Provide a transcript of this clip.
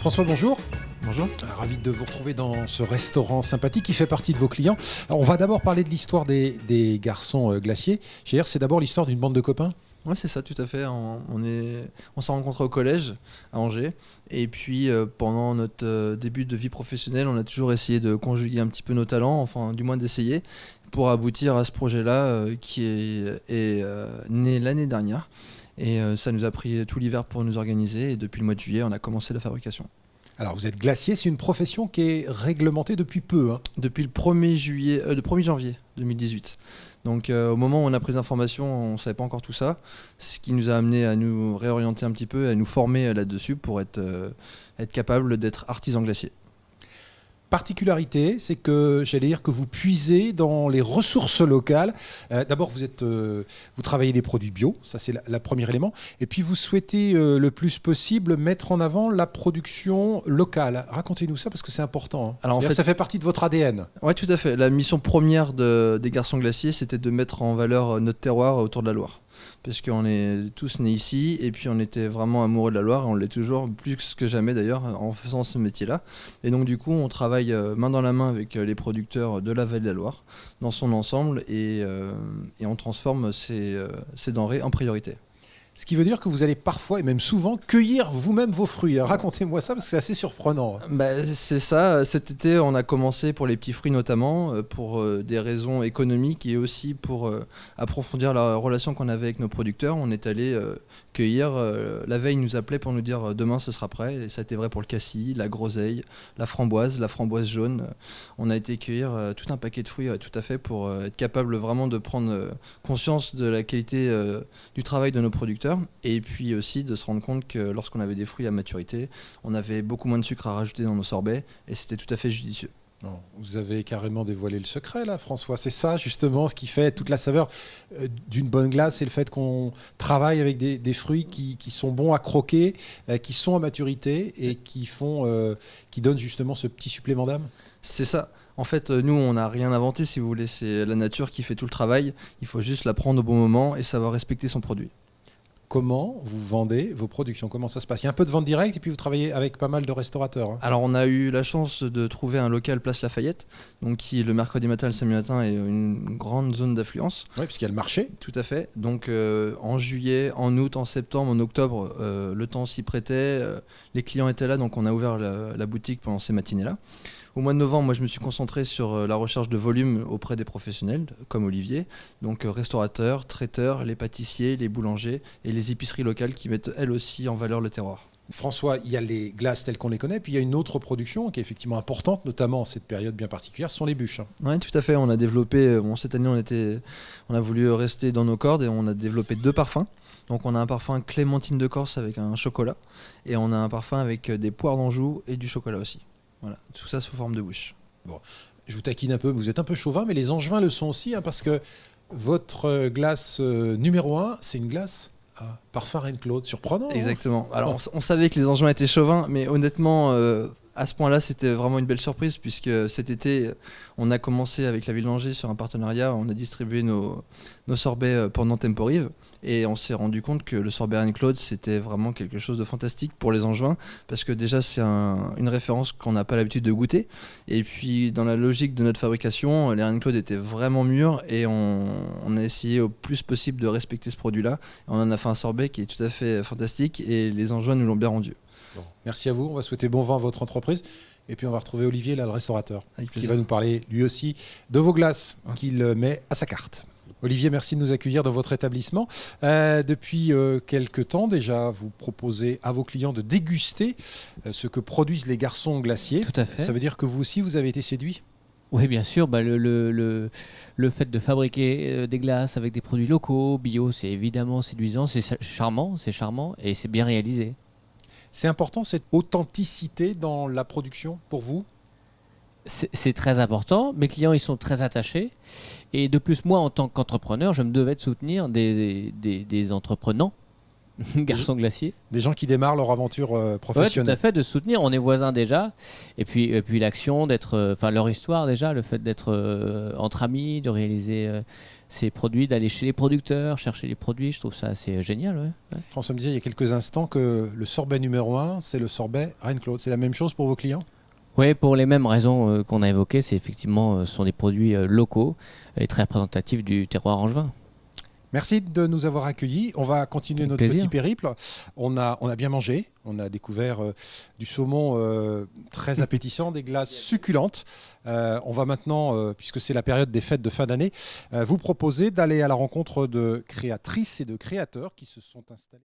François, bonjour. Bonjour. Ravi de vous retrouver dans ce restaurant sympathique qui fait partie de vos clients. Alors, on va d'abord parler de l'histoire des garçons glaciers. D'ailleurs, c'est d'abord l'histoire d'une bande de copains. Oui, c'est ça, tout à fait. On s'est rencontrés au collège à Angers. Et puis, pendant notre début de vie professionnelle, on a toujours essayé de conjuguer un petit peu nos talents, enfin, du moins d'essayer, pour aboutir à ce projet-là qui est né l'année dernière. Et ça nous a pris tout l'hiver pour nous organiser. Et depuis le mois de juillet, on a commencé la fabrication. Alors, vous êtes glacier, c'est une profession qui est réglementée depuis peu. Depuis le 1er janvier 2018. Donc au moment où on a pris les informations, on ne savait pas encore tout ça, ce qui nous a amené à nous réorienter un petit peu, à nous former là-dessus pour être capable d'être artisan glacier. Particularité, c'est que j'allais dire que vous puisez dans les ressources locales. D'abord, vous travaillez des produits bio, ça c'est le premier élément. Et puis vous souhaitez le plus possible mettre en avant la production locale. Racontez-nous ça parce que c'est important. Alors, ça fait partie de votre ADN. Oui, tout à fait. La mission première des garçons glaciers, c'était de mettre en valeur notre terroir autour de la Loire. Parce qu'on est tous nés ici et puis on était vraiment amoureux de la Loire et on l'est toujours plus que jamais d'ailleurs en faisant ce métier-là. Et donc du coup on travaille main dans la main avec les producteurs de la vallée de la Loire dans son ensemble et on transforme ces denrées en priorité. Ce qui veut dire que vous allez parfois et même souvent cueillir vous-même vos fruits. Racontez-moi ça parce que c'est assez surprenant. C'est ça. Cet été, on a commencé pour les petits fruits notamment, pour des raisons économiques et aussi pour approfondir la relation qu'on avait avec nos producteurs. On est allé cueillir. La veille, ils nous appelaient pour nous dire demain ce sera prêt. Et ça a été vrai pour le cassis, la groseille, la framboise jaune. On a été cueillir tout un paquet de fruits tout à fait pour être capable vraiment de prendre conscience de la qualité du travail de nos producteurs. Et puis aussi de se rendre compte que lorsqu'on avait des fruits à maturité, on avait beaucoup moins de sucre à rajouter dans nos sorbets et c'était tout à fait judicieux. Non, vous avez carrément dévoilé le secret là, François. C'est ça justement ce qui fait toute la saveur d'une bonne glace, c'est le fait qu'on travaille avec des fruits qui sont bons à croquer, qui sont à maturité et qui donnent justement ce petit supplément d'âme. C'est ça. En fait, nous, on n'a rien inventé, si vous voulez. C'est la nature qui fait tout le travail. Il faut juste la prendre au bon moment et savoir respecter son produit. Comment vous vendez vos productions? Comment ça se passe? Il y a un peu de vente directe et puis vous travaillez avec pas mal de restaurateurs. Alors on a eu la chance de trouver un local Place Lafayette, donc qui le mercredi matin et le samedi matin est une grande zone d'affluence. Oui, puisqu'il y a le marché. Tout à fait. Donc en juillet, en août, en septembre, en octobre, le temps s'y prêtait. Les clients étaient là, donc on a ouvert la boutique pendant ces matinées-là. Au mois de novembre, moi, je me suis concentré sur la recherche de volume auprès des professionnels, comme Olivier, donc restaurateurs, traiteurs, les pâtissiers, les boulangers et les épiceries locales qui mettent elles aussi en valeur le terroir. François, il y a les glaces telles qu'on les connaît, puis il y a une autre production qui est effectivement importante, notamment en cette période bien particulière, ce sont les bûches. Oui, tout à fait. On a développé, cette année, on a voulu rester dans nos cordes et on a développé 2 parfums. Donc on a un parfum Clémentine de Corse avec un chocolat et on a un parfum avec des poires d'Anjou et du chocolat aussi. Voilà, tout ça sous forme de bouche. Bon, je vous taquine un peu, vous êtes un peu chauvin, mais les Angevins le sont aussi, parce que votre glace numéro 1, c'est une glace à parfum Reine-Claude. Surprenant. Exactement. Alors on savait que les Angevins étaient chauvins, mais honnêtement, à ce point-là, c'était vraiment une belle surprise, puisque cet été, on a commencé avec la ville d'Angers sur un partenariat, on a distribué nos sorbets pendant Temporive, et on s'est rendu compte que le sorbet Reine-Claude, c'était vraiment quelque chose de fantastique pour les Angevins, parce que déjà, c'est une référence qu'on n'a pas l'habitude de goûter, et puis dans la logique de notre fabrication, les Reine-Claude étaient vraiment mûrs, et on a essayé au plus possible de respecter ce produit-là, et on en a fait un sorbet qui est tout à fait fantastique, et les Angevins nous l'ont bien rendu. Bon, merci à vous, on va souhaiter bon vent à votre entreprise. Et puis on va retrouver Olivier, là, le restaurateur, qui va nous parler lui aussi de vos glaces qu'il met à sa carte. Olivier, merci de nous accueillir dans votre établissement. Depuis quelques temps déjà, vous proposez à vos clients de déguster ce que produisent les garçons glaciers. Tout à fait. Ça veut dire que vous aussi, vous avez été séduit? Oui, bien sûr. Le fait de fabriquer des glaces avec des produits locaux, bio, c'est évidemment séduisant, c'est charmant et c'est bien réalisé. C'est important cette authenticité dans la production pour vous? C'est très important. Mes clients, ils sont très attachés. Et de plus, moi, en tant qu'entrepreneur, je me devais de soutenir des entreprenants, garçons glaciers. Des gens qui démarrent leur aventure professionnelle. Oui, tout à fait, de soutenir. On est voisins déjà. Et puis l'action d'être... leur histoire déjà, le fait d'être entre amis, de réaliser ces produits, d'aller chez les producteurs, chercher les produits. Je trouve ça assez génial. Ouais. François me disait il y a quelques instants que le sorbet numéro 1, c'est le sorbet Reine-Claude. C'est la même chose pour vos clients ? Oui, pour les mêmes raisons qu'on a évoquées, c'est effectivement, ce sont des produits locaux et très représentatifs du terroir angevin. Merci de nous avoir accueillis. On va continuer notre petit périple. On a bien mangé. On a découvert du saumon très appétissant, des glaces succulentes. On va maintenant, puisque c'est la période des fêtes de fin d'année, vous proposer d'aller à la rencontre de créatrices et de créateurs qui se sont installés.